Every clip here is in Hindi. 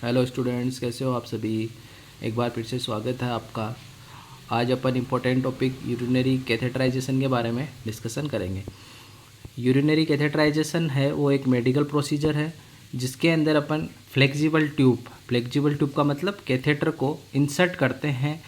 हेलो स्टूडेंट्स, कैसे हो आप सभी। एक बार फिर से स्वागत है आपका। आज अपन इम्पोर्टेंट टॉपिक यूरिनरी कैथेटराइजेशन के बारे में डिस्कशन करेंगे। यूरिनरी कैथेटराइजेशन है वो एक मेडिकल प्रोसीजर है जिसके अंदर अपन फ्लेक्सिबल ट्यूब का मतलब कैथेटर को इंसर्ट करते हैं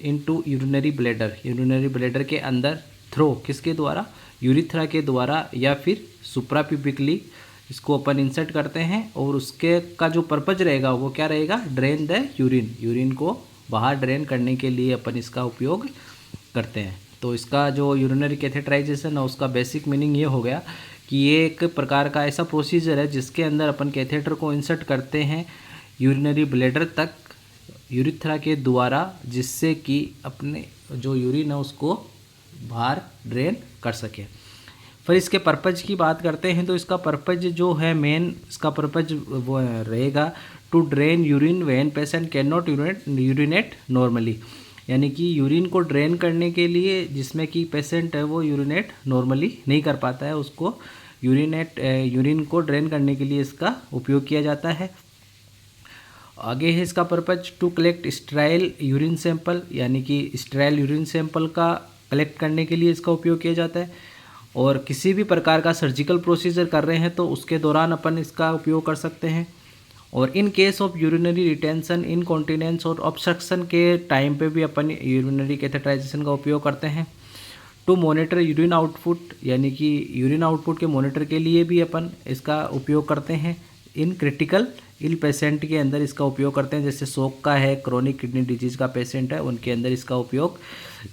इनटू यूरिनरी ब्लैडर के अंदर थ्रो किसके द्वारा, यूरिथ्रा के द्वारा या फिर सुप्राप्यूबिकली इसको अपन इंसर्ट करते हैं। और उसके का जो पर्पज रहेगा वो क्या रहेगा, ड्रेन द यूरिन को बाहर ड्रेन करने के लिए अपन इसका उपयोग करते हैं। तो इसका जो यूरिनरी कैथेटराइजेशन है उसका बेसिक मीनिंग ये हो गया कि ये एक प्रकार का ऐसा प्रोसीजर है जिसके अंदर अपन कैथेटर को इंसर्ट करते हैं यूरिनरी ब्लैडर तक यूरिथ्रा के द्वारा, जिससे कि अपने जो यूरिन है उसको बाहर ड्रेन कर सके। फिर इसके पर्पज की बात करते हैं तो इसका पर्पज जो है मेन, इसका पर्पज वो रहेगा to drain urine when patient can not urinate normally, यानी कि यूरिन को ड्रेन करने के लिए जिसमें कि पेशेंट है वो यूरिनेट नॉर्मली नहीं कर पाता है, उसको यूरिन को ड्रेन करने के लिए इसका उपयोग किया जाता है। आगे है इसका purpose to collect sterile urine sample, यानी कि स्टेराइल यूरिन सैंपल का कलेक्ट करने के लिए इसका उपयोग किया जाता है। और किसी भी प्रकार का सर्जिकल प्रोसीजर कर रहे हैं तो उसके दौरान अपन इसका उपयोग कर सकते हैं। और in case of urinary retention, incontinence और ऑब्स्ट्रक्शन के टाइम पे भी अपन यूरिनरी कैथेटराइजेशन का उपयोग करते हैं। टू मॉनिटर यूरिन आउटपुट, यानी कि यूरिन आउटपुट के मॉनिटर के लिए भी अपन इसका उपयोग करते हैं। इन क्रिटिकल इल पेशेंट के अंदर इसका उपयोग करते हैं, जैसे शोक का है, क्रोनिक किडनी डिजीज़ का पेशेंट है, उनके अंदर इसका उपयोग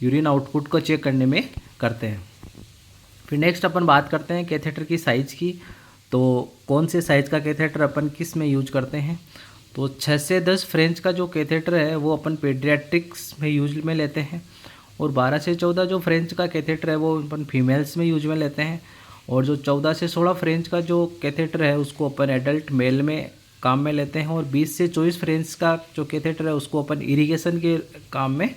यूरिन आउटपुट को चेक करने में करते हैं। फिर नेक्स्ट अपन बात करते हैं कैथेटर की साइज़ की। तो कौन से साइज़ का कैथेटर अपन किस में यूज करते हैं, तो 6 से 10 फ्रेंच का जो कैथेटर है वो अपन पेडियाट्रिक्स में यूज में लेते हैं। और 12 से 14 जो फ्रेंच का कैथेटर है वो अपन फीमेल्स में यूज में लेते हैं। और जो 14 से 16 फ्रेंच का जो कैथेटर है उसको अपन एडल्ट मेल में काम में लेते हैं। और 20 से 24 फ्रेंच का जो कैथेटर है उसको अपन इरिगेशन के काम में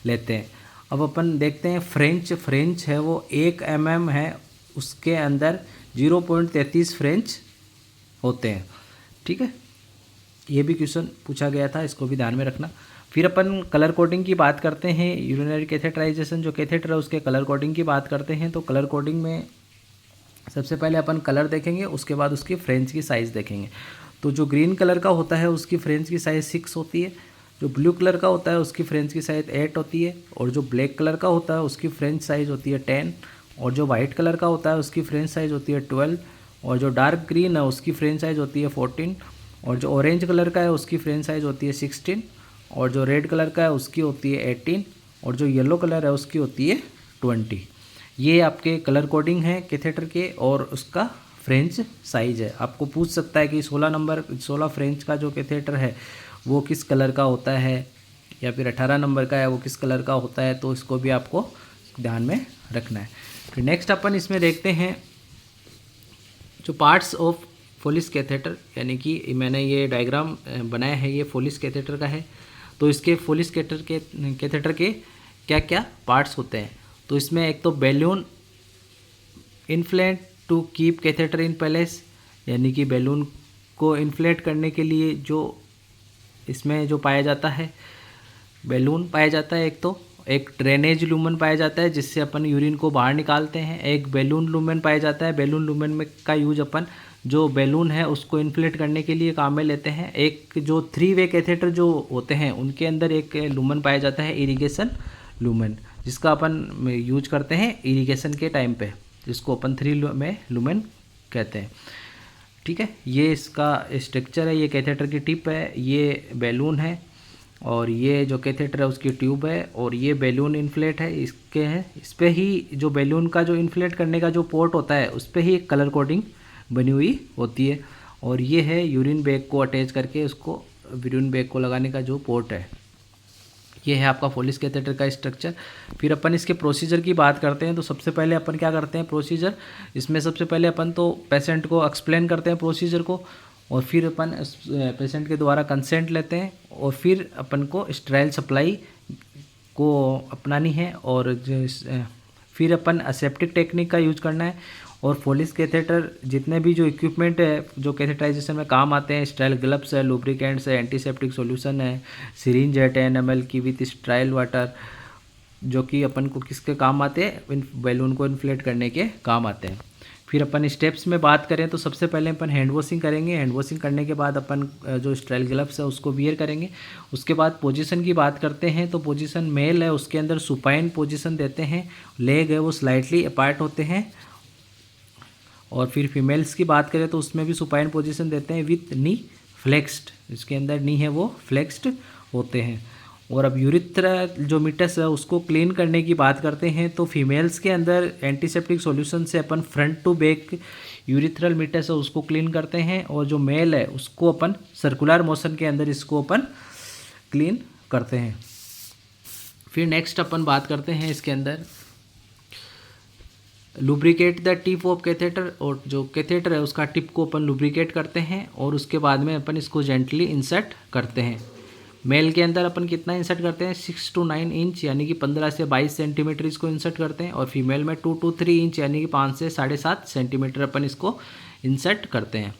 लेते हैं। अब अपन देखते हैं फ्रेंच है वो 1 mm है, उसके अंदर 0.33 फ्रेंच होते हैं। ठीक है, ये भी क्वेश्चन पूछा गया था, इसको भी ध्यान में रखना। फिर अपन कलर कोडिंग की बात करते हैं। यूरिनरी कैथेटराइजेशन जो कैथेटर है उसके कलर कोडिंग की बात करते हैं। तो कलर कोडिंग में सबसे पहले अपन कलर देखेंगे, उसके बाद उसकी फ्रेंच की साइज़ देखेंगे। तो जो ग्रीन कलर का होता है उसकी फ्रेंच की साइज़ 6 होती है, जो ब्लू कलर का होता है उसकी फ्रेंच की साइज़ 8 होती है, और जो ब्लैक कलर का होता है उसकी फ्रेंच साइज़ होती है 10, और जो वाइट कलर का होता है उसकी फ्रेंच साइज़ होती है 12, और जो डार्क ग्रीन है उसकी फ्रेंच साइज़ होती है 14, और जो ऑरेंज कलर का है उसकी फ्रेंच साइज़ होती है 16, और जो रेड कलर का है उसकी होती है 18, और जो येलो कलर है उसकी होती है 20। ये आपके कलर कोडिंग है कैथेटर के और उसका फ्रेंच साइज़ है। आपको पूछ सकता है कि 16 फ्रेंच का जो कैथेटर है वो किस कलर का होता है, या फिर 18 नंबर का है वो किस कलर का होता है, तो इसको भी आपको ध्यान में रखना है। फिर नेक्स्ट अपन इसमें देखते हैं जो पार्ट्स ऑफ फोलिस कैथेटर, यानी कि मैंने ये डायग्राम बनाया है ये फोलिस कैथेटर का है। तो इसके फोलिस कैथेटर के क्या क्या पार्ट्स होते हैं, तो इसमें एक तो balloon inflate to keep catheter in place, यानी कि बैलून को इन्फ्लेट करने के लिए जो इसमें जो पाया जाता है बैलून पाया जाता है, एक ड्रेनेज लूमेन पाया जाता है जिससे अपन यूरिन को बाहर निकालते हैं, एक बैलून लूमेन पाया जाता है। बैलून लूमेन में का यूज अपन जो बैलून है उसको इन्फ्लेट करने के लिए काम में लेते हैं। एक जो 3 वे कैथेटर जो होते हैं उनके अंदर एक लूमेन पाया जाता है इरिगेशन लूमेन, जिसका अपन यूज करते हैं इरिगेशन के टाइम पे, जिसको अपन 3 में लूमेन कहते हैं। ठीक है, ये इसका स्ट्रक्चर है, ये कैथेटर की टिप है, ये बैलून है, और ये जो कैथेटर है उसकी ट्यूब है, और ये बैलून इन्फ्लेट है इसके है। इस पर ही जो बैलून का जो इन्फ्लेट करने का जो पोर्ट होता है उस पर ही एक कलर कोडिंग बनी हुई होती है। और ये है यूरिन बैग को अटैच करके उसको यूरिन बैग को लगाने का जो पोर्ट है। ये है आपका फोलिस कैथेटर का स्ट्रक्चर। फिर अपन इसके प्रोसीजर की बात करते हैं। तो सबसे पहले अपन क्या करते हैं प्रोसीजर, इसमें सबसे पहले अपन तो पेशेंट को एक्सप्लेन करते हैं प्रोसीजर को, और फिर अपन पेशेंट के द्वारा कंसेंट लेते हैं, और फिर अपन को स्टेराइल सप्लाई को अपनानी है, और फिर अपन असेप्टिक टेक्निक का यूज करना है। और फोलिस कैथेटर जितने भी जो इक्विपमेंट है जो कैथेटराइजेशन में काम आते हैं, स्टेराइल ग्लव्स है, लुब्रिकेंट्स है, एंटीसेप्टिक सॉल्यूशन है, सिरिंज है 10 ml की विथ स्टेराइल वाटर, जो कि अपन को किसके काम आते हैं, बैलून को इन्फ्लेट करने के काम आते हैं। फिर अपन स्टेप्स में बात करें तो सबसे पहले अपन हैंड वॉशिंग करेंगे। हैंड वॉशिंग करने के बाद अपन जो स्टेराइल ग्लव्स है उसको वियर करेंगे। उसके बाद पोजीशन की बात करते हैं तो पोजीशन मेल है उसके अंदर सुपाइन पोजीशन देते हैं, लेग है वो स्लाइटली अपार्ट होते हैं। और फिर फीमेल्स की बात करें तो उसमें भी सुपाइन पोजीशन देते हैं विथ नी फ्लेक्स्ड, इसके अंदर नी है वो फ्लेक्स्ड होते हैं। और अब यूरिथ्रा जो मिटस है उसको क्लीन करने की बात करते हैं तो फीमेल्स के अंदर एंटीसेप्टिक सॉल्यूशन से अपन फ्रंट टू बैक यूरिथ्रल मिटस है उसको क्लीन करते हैं, और जो मेल है उसको अपन सर्कुलर मोशन के अंदर इसको अपन क्लीन करते हैं। फिर नेक्स्ट अपन बात करते हैं इसके अंदर lubricate the tip of catheter, और जो कैथेटर है उसका टिप को अपन लुब्रिकेट करते हैं और उसके बाद में अपन इसको जेंटली इंसर्ट करते हैं। मेल के अंदर अपन कितना इंसर्ट करते हैं 6 to 9 इंच यानी कि 15 से 22 सेंटीमीटर इसको इंसर्ट करते हैं, और फीमेल में 2 to 3 इंच यानी कि 5 से 7.5 सेंटीमीटर अपन इसको इंसर्ट करते हैं।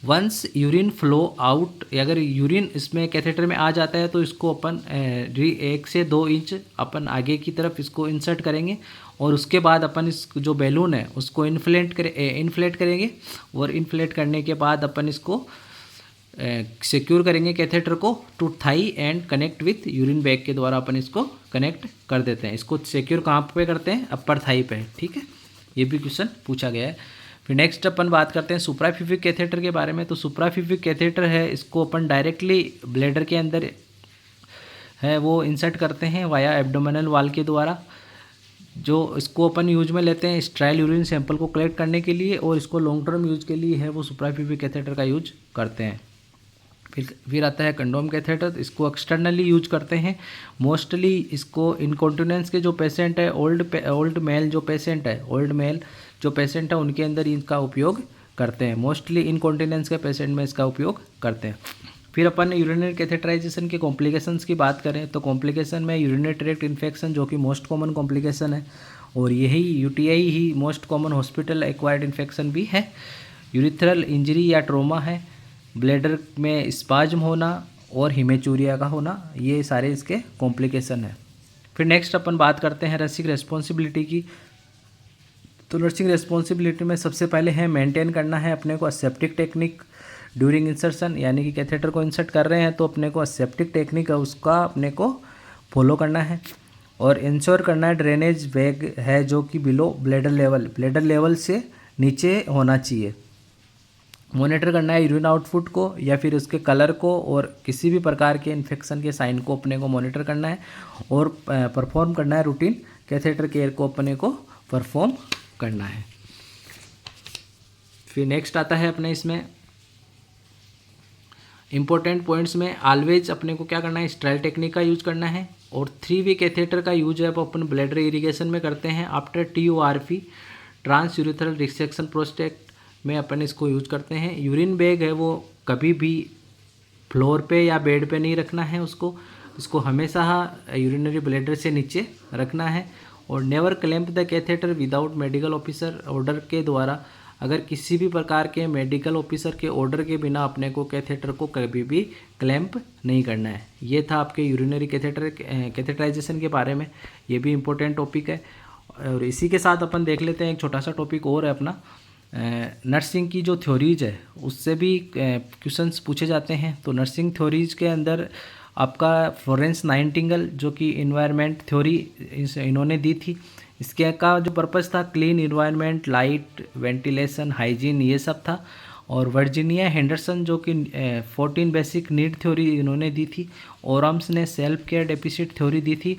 वंस यूरिन फ्लो आउट, अगर यूरिन इसमें कैथेटर में आ जाता है तो इसको अपन 1 से 2 इंच अपन आगे की तरफ इसको इंसर्ट करेंगे, और उसके बाद अपन इस जो बैलून है उसको इन्फ्लेट करेंगे, और इन्फ्लेट करने के बाद अपन इसको सिक्योर करेंगे कैथेटर को to thigh and connect with urine bag के द्वारा अपन इसको कनेक्ट कर देते हैं। इसको सिक्योर कहाँ पे करते हैं, अपर थाई पे, ठीक है, ये भी क्वेश्चन पूछा गया है। फिर नेक्स्ट अपन बात करते हैं सुप्राफिविक कैथेटर के बारे में। तो सुप्राफिविक कैथेटर है इसको अपन डायरेक्टली ब्लैडर के अंदर है वो इंसर्ट करते हैं वाया एब्डोमिनल वाल के द्वारा। जो इसको अपन यूज में लेते हैं स्टेराइल यूरिन सैंपल को कलेक्ट करने के लिए, और इसको लॉन्ग टर्म यूज के लिए है वो सुप्राफिविक कैथेटर का यूज करते हैं। फिर आता है कंडोम कैथेटर, इसको एक्सटर्नली यूज करते हैं मोस्टली। इसको इनकॉन्टिनेंस के जो पेशेंट है, ओल्ड मेल जो पेशेंट है उनके अंदर इनका उपयोग करते हैं। मोस्टली इनकॉन्टिनेंस के पेशेंट में इसका उपयोग करते हैं। फिर अपन यूरिनरी कैथेटराइजेशन के कॉम्प्लिकेशंस की बात करें तो कॉम्प्लिकेशन में यूरिनरी ट्रैक्ट इन्फेक्शन जो कि मोस्ट कॉमन कॉम्प्लिकेशन है, और यही यूटीआई ही most common hospital acquired infection भी है। यूरिथ्रल इंजरी या ट्रोमा है, ब्लैडर में स्पाज्म होना और हिमेचूरिया का होना, ये सारे इसके कॉम्प्लिकेशन है। फिर नेक्स्ट अपन बात करते हैं नर्सिंग रेस्पॉन्सिबिलिटी की। तो नर्सिंग रेस्पॉन्सिबिलिटी में सबसे पहले है मेंटेन करना है अपने को असेप्टिक टेक्निक ड्यूरिंग इंसर्शन, यानी कि कैथेटर को इंसर्ट कर रहे हैं तो अपने को असेप्टिक टेक्निक है उसका अपने को फॉलो करना है, और इंश्योर करना है ड्रेनेज बैग है जो कि बिलो ब्लैडर लेवल से नीचे होना चाहिए। मॉनिटर करना है यूरिन आउटपुट को या फिर उसके कलर को, और किसी भी प्रकार के इन्फेक्शन के साइन को अपने को मॉनिटर करना है, और परफॉर्म करना है रूटीन कैथेटर केयर को अपने को परफॉर्म करना है। फिर नेक्स्ट आता है अपने इसमें इंपॉर्टेंट पॉइंट्स में ऑलवेज अपने को क्या करना है, स्टेराइल टेक्निक का यूज करना है, और 3V कैथेटर का यूज है वो अपन ब्लैडर इरिगेशन में करते हैं। After TURP trans urethral resection prostate में अपन इसको यूज करते हैं। यूरिन बैग है वो कभी भी फ्लोर पे या बेड पे नहीं रखना है इसको हमेशा यूरिनरी ब्लैडर से नीचे रखना है। और never clamp the catheter without medical officer order के द्वारा, अगर किसी भी प्रकार के मेडिकल ऑफिसर के ऑर्डर के बिना अपने को कैथेटर को कभी भी क्लैंप नहीं करना है। ये था आपके यूरिनरी कैथेटराइजेशन के बारे में, ये भी इम्पोर्टेंट टॉपिक है। और इसी के साथ अपन देख लेते हैं एक छोटा सा टॉपिक और है अपना, नर्सिंग की जो थ्योरीज है उससे भी क्वेश्चंस पूछे जाते हैं। तो नर्सिंग थ्योरीज के अंदर आपका फ्लोरेंस नाइटिंगेल जो कि इन्वायरमेंट थ्योरी इन्होंने दी थी, इसके का जो पर्पस था clean environment, light, ventilation, hygiene, ये सब था। और वर्जीनिया हेंडरसन जो कि 14 बेसिक नीड थ्योरी इन्होंने दी थी। ओरम्स ने सेल्फ केयर डेफिसिट थ्योरी दी थी,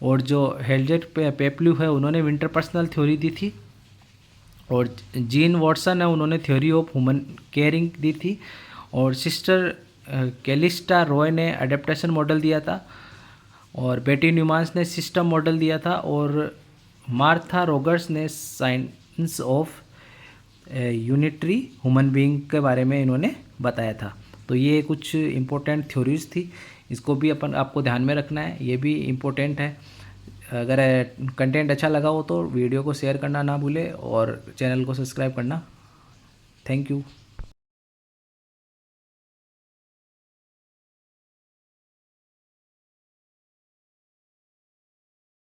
और जो हेल्जेट पेपल्यू है उन्होंने विंटर पर्सनल थ्योरी दी थी, और जीन वॉटसन है उन्होंने थ्योरी ऑफ ह्यूमन केयरिंग दी थी, और सिस्टर कैलिस्टा रॉय ने अडेप्टेशन मॉडल दिया था, और बेटी न्यूमांस ने सिस्टम मॉडल दिया था, और मार्था रोगर्स ने science of unitary human being के बारे में इन्होंने बताया था। तो ये कुछ इम्पोर्टेंट थ्योरीज थी, इसको भी अपन आपको ध्यान में रखना है, ये भी इम्पोर्टेंट है। अगर कंटेंट अच्छा लगा हो तो वीडियो को शेयर करना ना भूलें और चैनल को सब्सक्राइब करना। Thank you.